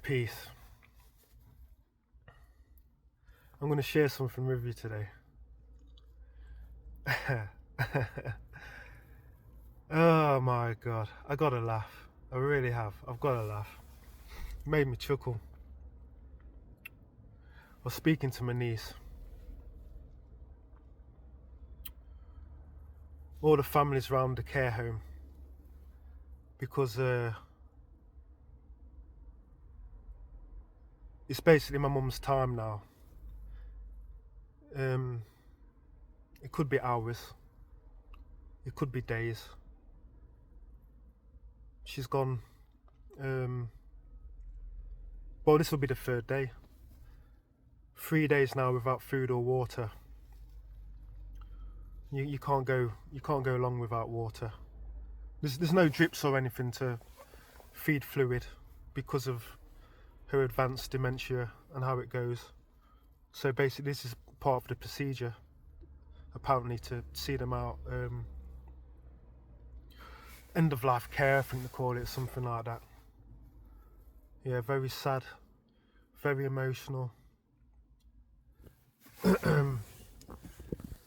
Peace. I'm going to share something with you today. Oh my god, I gotta laugh. I really have. I've gotta laugh. It made me chuckle. I was speaking to my niece. All the families around the care home, because it's basically my mum's time now. It could be hours, it could be days. She's gone. Well, this will be the third day. 3 days now without food or water. You can't go long without water. There's no drips or anything to feed fluid because of her advanced dementia and how it goes. So basically this is part of the procedure, apparently, to see them out. End of life care, I think they call it, something like that. Yeah, very sad, very emotional.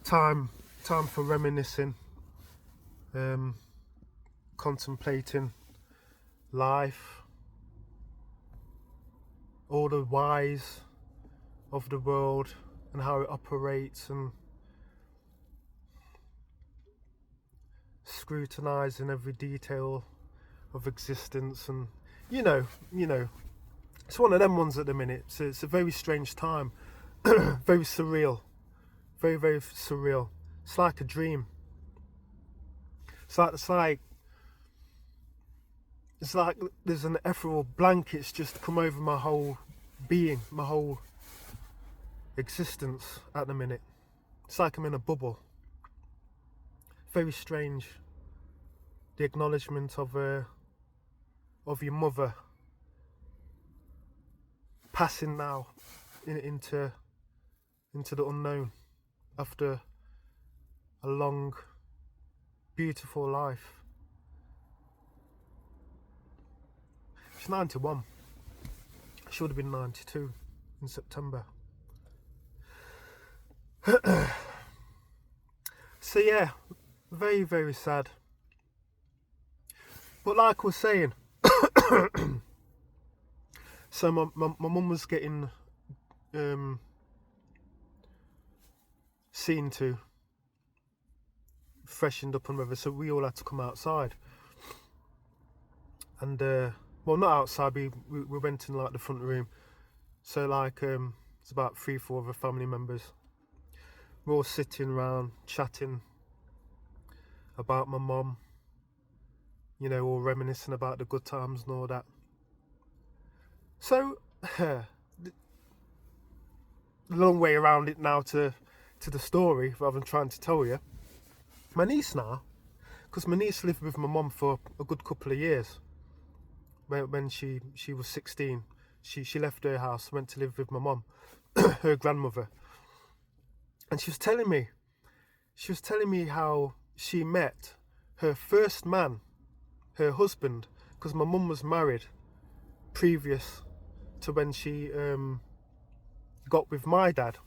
Time for reminiscing, contemplating life, all the whys of the world and how it operates, and scrutinizing every detail of existence. And you know it's one of them ones at the minute. So it's a very strange time. Very surreal, very surreal. It's like a dream. It's like there's an ethereal blanket's just come over my whole being, my whole existence at the minute. It's like I'm in a bubble. Very strange. The acknowledgement of your mother passing now into the unknown after a long, beautiful life. She's 91. She would have been 92 in September. So yeah, very sad. But like I was saying, so my mum was getting seen to, freshened up and whatever, so we all had to come outside. And well, not outside, we went in like the front room. So like it's about 3-4 other family members. We're all sitting around chatting about my mum, all reminiscing about the good times and all that. So the long way around it now to the story, rather than trying to tell you. My niece now, because my niece lived with my mum for a good couple of years. When she was 16, she left her house, went to live with my mum, her grandmother. And she was telling me how she met her first man, her husband, because my mum was married previous to when she got with my dad.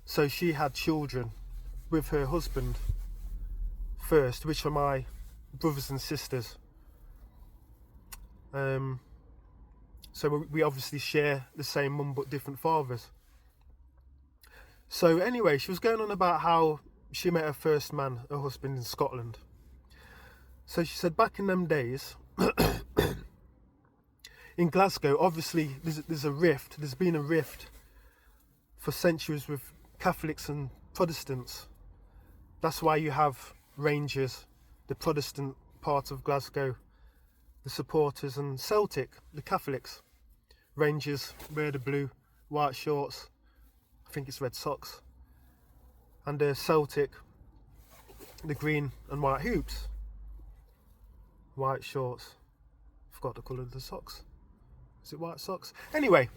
So she had children with her husband first, which are my brothers and sisters. So we obviously share the same mum but different fathers. So anyway, she was going on about how she met her first man, her husband, in Scotland. So she said back in them days, in Glasgow, obviously there's a rift. There's been a rift for centuries with Catholics and Protestants. That's why you have Rangers, the Protestant part of Glasgow, the supporters, and Celtic, the Catholics. Rangers wear the blue, white shorts. I think it's red socks. And Celtic, the green and white hoops. White shorts. Forgot the colour of the socks. Is it white socks? Anyway.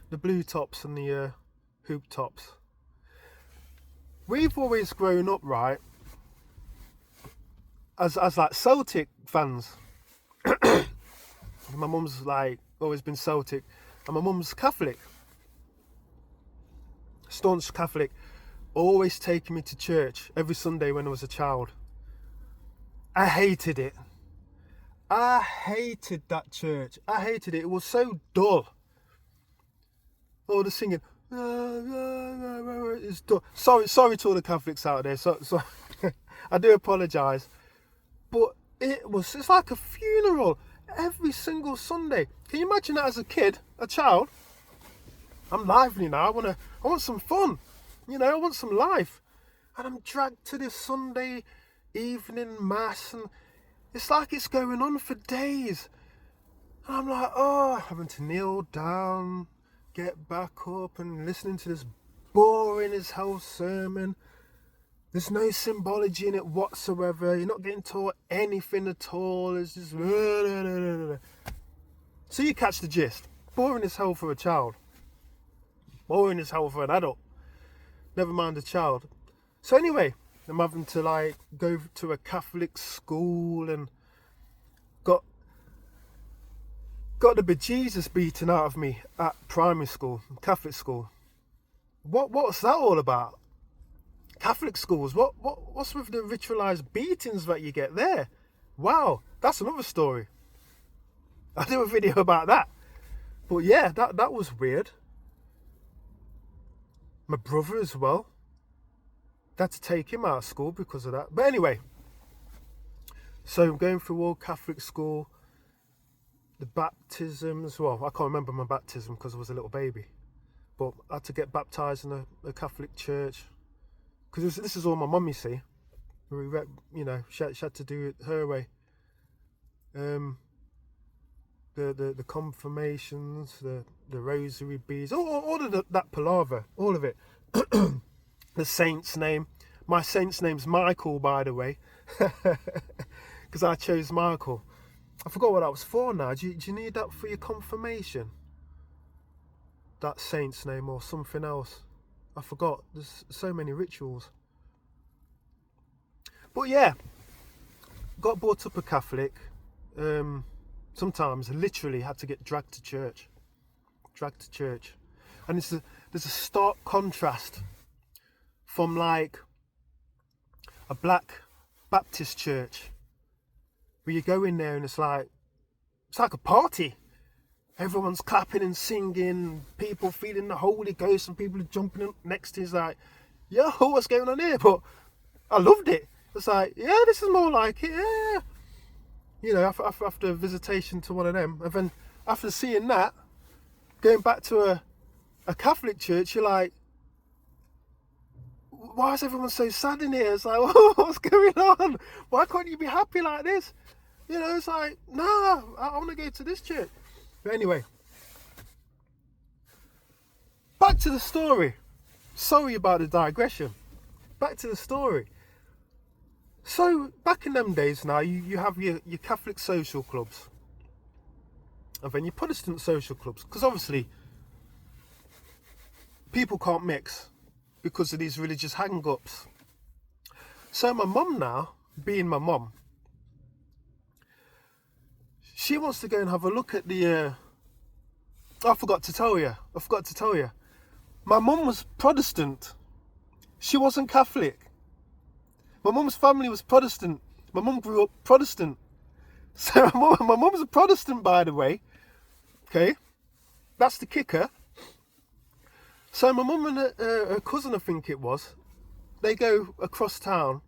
The blue tops and the hoop tops. We've always grown up, right, as like Celtic fans. My mum's like always been Celtic, and my mum's Catholic, staunch Catholic, always taking me to church every Sunday when I was a child. I hated it. I hated that church. I hated it. It was so dull. All the singing. It's dull. Sorry to all the Catholics out there. So I do apologise. But it's like a funeral every single Sunday. Can you imagine that as a kid, a child? I'm lively now. I want some fun. I want some life. And I'm dragged to this Sunday evening mass, and it's like it's going on for days. And I'm like, having to kneel down, get back up, and listening to this boring as hell sermon. There's no symbology in it whatsoever. You're not getting taught anything at all. It's just... So you catch the gist. Boring as hell for a child. Boring as hell for an adult. Never mind a child. So anyway, I'm having to like go to a Catholic school and got the bejesus beaten out of me at primary school, Catholic school. What's that all about? Catholic schools, what's with the ritualised beatings that you get there? Wow, that's another story. I'll do a video about that. But yeah, that was weird. My brother as well. Had to take him out of school because of that. But anyway, so I'm going through all Catholic school. The baptisms, well, I can't remember my baptism because I was a little baby. But I had to get baptised in a Catholic church. Because this is all my mum, you see. She had to do it her way. The confirmations, the rosary beads, all of that palaver, all of it. The saint's name. My saint's name's Michael, by the way. Because I chose Michael. I forgot what that was for now. Do you need that for your confirmation? That saint's name or something else? I forgot. There's so many rituals. But yeah, got brought up a Catholic. Sometimes literally had to get dragged to church. And there's a stark contrast from like a black Baptist church where you go in there and it's like a party. Everyone's clapping and singing, people feeling the Holy Ghost, and people are jumping up next to you. It's like, yo, what's going on here? But I loved it. It's like, yeah, this is more like it, yeah. After a visitation to one of them, and then after seeing that, going back to a Catholic church, you're like, why is everyone so sad in here? It's like, what's going on? Why can't you be happy like this? It's like, nah, I want to go to this church. But anyway, back to the story. Sorry about the digression. Back to the story. So, back in them days now, you have your Catholic social clubs. And then your Protestant social clubs. Because obviously, people can't mix because of these religious hang-ups. So my mum now, being my mum, she wants to go and have a look at the... I forgot to tell you. My mum was Protestant. She wasn't Catholic. My mum's family was Protestant. My mum grew up Protestant. So my mum's a Protestant, by the way. Okay? That's the kicker. So my mum and her cousin, I think it was, they go across town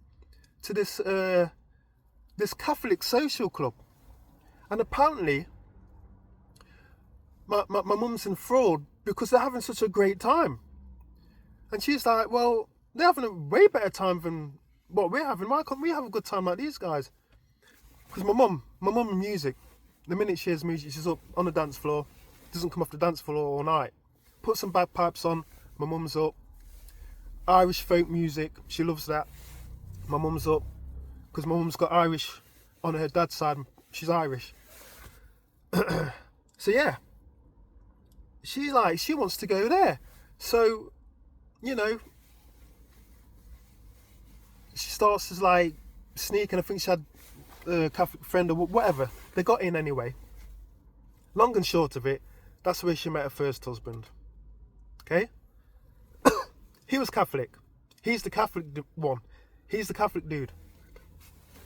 to this Catholic social club. And apparently, my mum's enthralled because they're having such a great time. And she's like, well, they're having a way better time than what we're having. Why can't we have a good time like these guys? Because my mum and music, the minute she hears music, she's up on the dance floor, doesn't come off the dance floor all night. Put some bagpipes on, my mum's up. Irish folk music, she loves that. My mum's up, because my mum's got Irish on her dad's side, she's Irish. So yeah, she wants to go there. So, she starts to sneak, and I think she had a Catholic friend or whatever. They got in anyway. Long and short of it, that's where she met her first husband. Okay? He was Catholic. He's the Catholic one. He's the Catholic dude.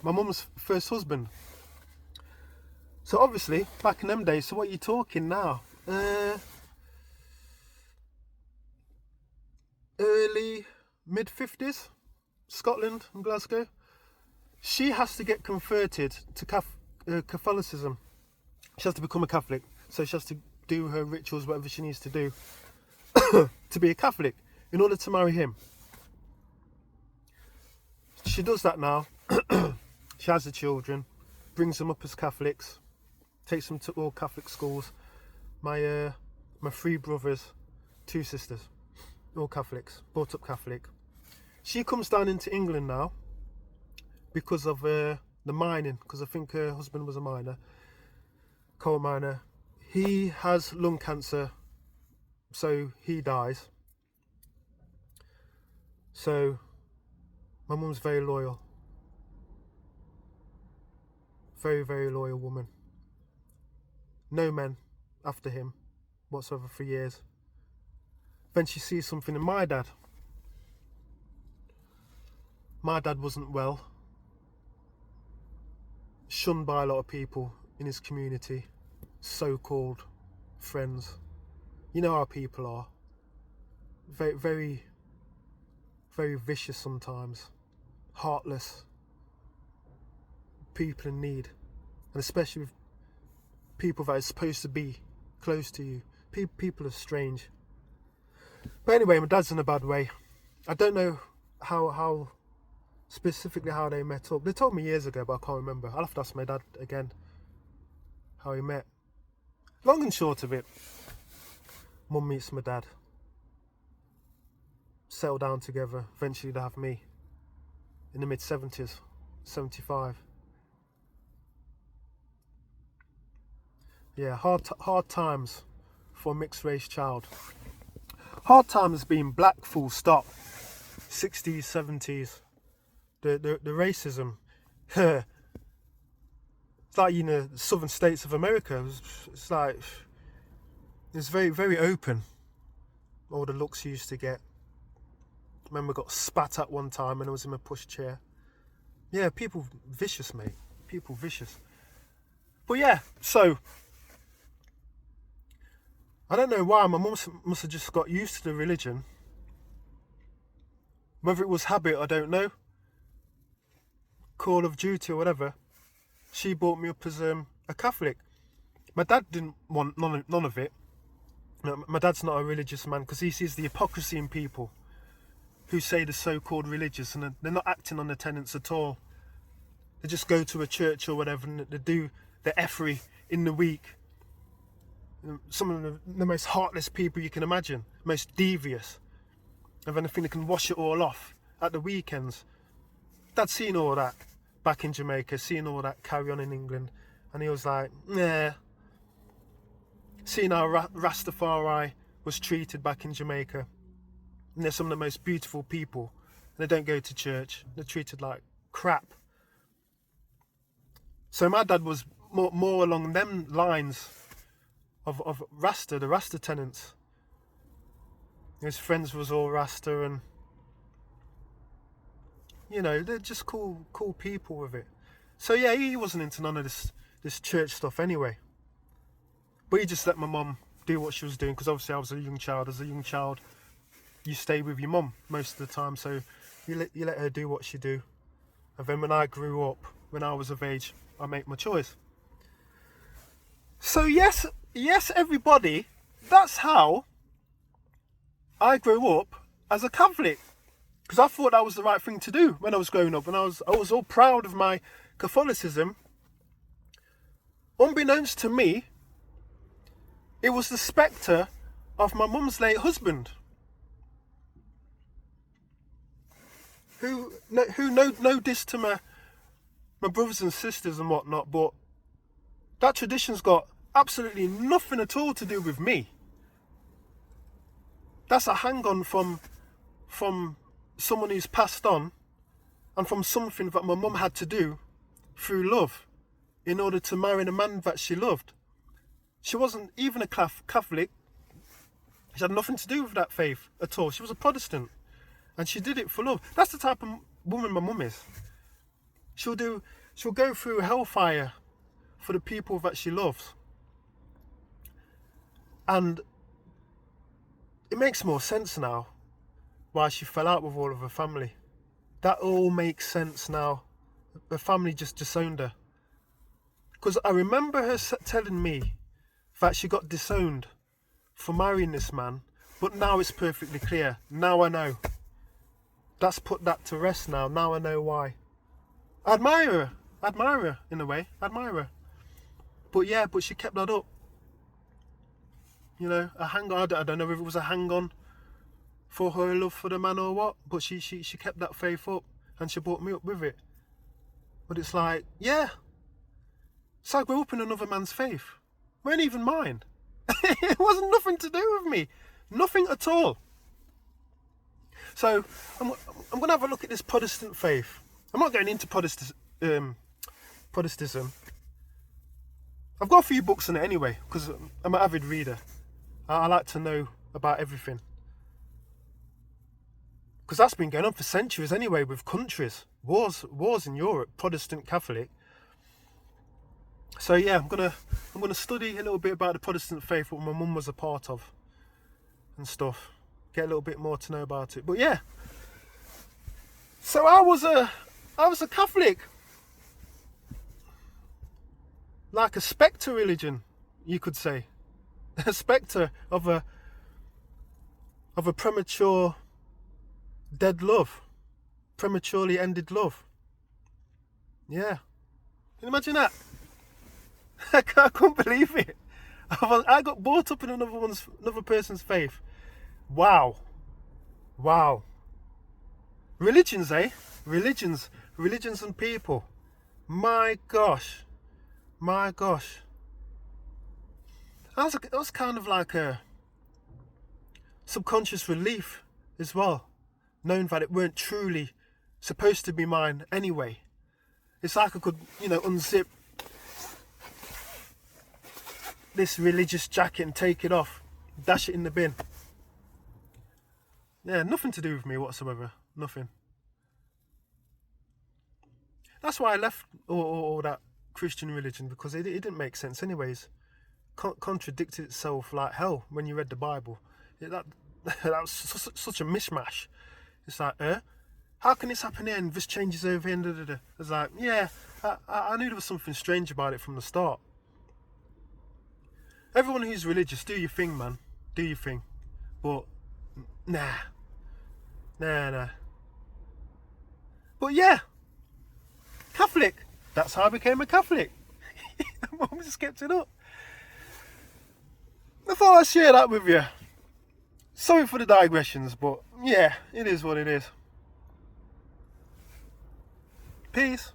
My mum's first husband. So obviously, back in them days, so what are you talking now? Early, mid-50s? Scotland and Glasgow. She has to get converted to Catholicism. She has to become a Catholic. So she has to do her rituals, whatever she needs to do to be a Catholic in order to marry him. She does that now. She has the children, brings them up as Catholics, takes them to all Catholic schools. My 3 brothers, 2 sisters, all Catholics, brought up Catholic. She comes down into England now because of the mining, because I think her husband was a miner, coal miner. He has lung cancer, so he dies. So my mum's very loyal. Very, very loyal woman. No men after him whatsoever for years. Then she sees something in my dad. My dad wasn't well. Shunned by a lot of people in his community. So-called friends. You know how people are. Very, very, very vicious sometimes. Heartless. People in need. And especially with people that are supposed to be close to you. People are strange. But anyway, my dad's in a bad way. I don't know how specifically how they met up. They told me years ago, but I can't remember. I'll have to ask my dad again how he met. Long and short of it, Mum meets my dad. Settle down together. Eventually they have me. In the mid-70s. 75. Yeah, hard times for a mixed race child. Hard times being black, full stop. 60s, 70s. The racism. It's like, you know, the southern states of America. It's like, it's very, very open. All the looks you used to get. I remember I got spat at one time when I was in my pushchair. Yeah, people vicious, mate. People vicious. But yeah, so I don't know why my mum must have just got used to the religion. Whether it was habit, I don't know. Call of Duty or whatever. She brought me up as a Catholic. My dad didn't want none of it. No, my dad's not a religious man because he sees the hypocrisy in people who say they're so-called religious and they're not acting on the tenets at all. They just go to a church or whatever and they do the effery in the week. Some of the most heartless people you can imagine, most devious. And then I think they can wash it all off at the weekends. Dad's seen all that back in Jamaica, seen all that carry on in England, and he was like, nah. Seeing how Rastafari was treated back in Jamaica. And they're some of the most beautiful people. And they don't go to church. They're treated like crap. So my dad was more along them lines of Rasta, the Rasta tenants. His friends was all Rasta and, you know, they're just cool people with it. So yeah, he wasn't into none of this church stuff anyway. But he just let my mum do what she was doing, because obviously I was a young child. As a young child, you stay with your mum most of the time, so you let her do what she do. And then when I grew up, when I was of age, I make my choice. So yes, everybody, that's how I grew up as a Catholic. Because I thought that was the right thing to do when I was growing up. And I was all proud of my Catholicism. Unbeknownst to me, it was the spectre of my mum's late husband. Who no diss to my brothers and sisters and whatnot, but that tradition's got absolutely nothing at all to do with me. That's a hang-on from someone who's passed on, and from something that my mum had to do through love in order to marry the man that she loved. She wasn't even a Catholic. She had nothing to do with that faith at all. She was a Protestant. And she did it for love. That's the type of woman my mum is. She'll go through hellfire for the people that she loves. And it makes more sense now why she fell out with all of her family. That all makes sense now. Her family just disowned her. Because I remember her telling me that she got disowned for marrying this man, but now it's perfectly clear. Now I know. That's put that to rest now. Now I know why. I admire her in a way. I admire her. But she kept that up. You know, a hang on. I don't know if it was a hang on for her love for the man or what, but she kept that faith up, and she brought me up with it. But it's like, yeah, so I grew up in another man's faith. It weren't even mine. It wasn't nothing to do with me. Nothing at all. So I'm going to have a look at this Protestant faith. I'm not going into Protestantism. I've got a few books on it anyway, because I'm an avid reader. I like to know about everything. Because that's been going on for centuries anyway, with countries. Wars in Europe, Protestant, Catholic. So yeah, I'm gonna study a little bit about the Protestant faith, what my mum was a part of, and stuff. Get a little bit more to know about it. But yeah, so I was a Catholic, like a spectre religion, you could say, a spectre of a premature dead love, prematurely ended love. Yeah, can you imagine that? I couldn't believe it. I got brought up in another person's faith. Wow. Religions, eh? Religions and people. My gosh. That was kind of like a subconscious relief as well, knowing that it weren't truly supposed to be mine anyway. It's like I could, unzip this religious jacket and take it off, dash it in the bin. Yeah, nothing to do with me whatsoever. Nothing. That's why I left all that Christian religion, because it didn't make sense anyways. Contradicted itself like hell when you read the Bible. That was such a mishmash. It's like, how can this happen here and this changes over here? It's like, yeah, I knew there was something strange about it from the start. Everyone who's religious, do your thing, man. Do your thing. But, nah. But yeah, Catholic. That's how I became a Catholic. Mum just kept it up. I thought I'd share that with you. Sorry for the digressions, but yeah, it is what it is. Peace.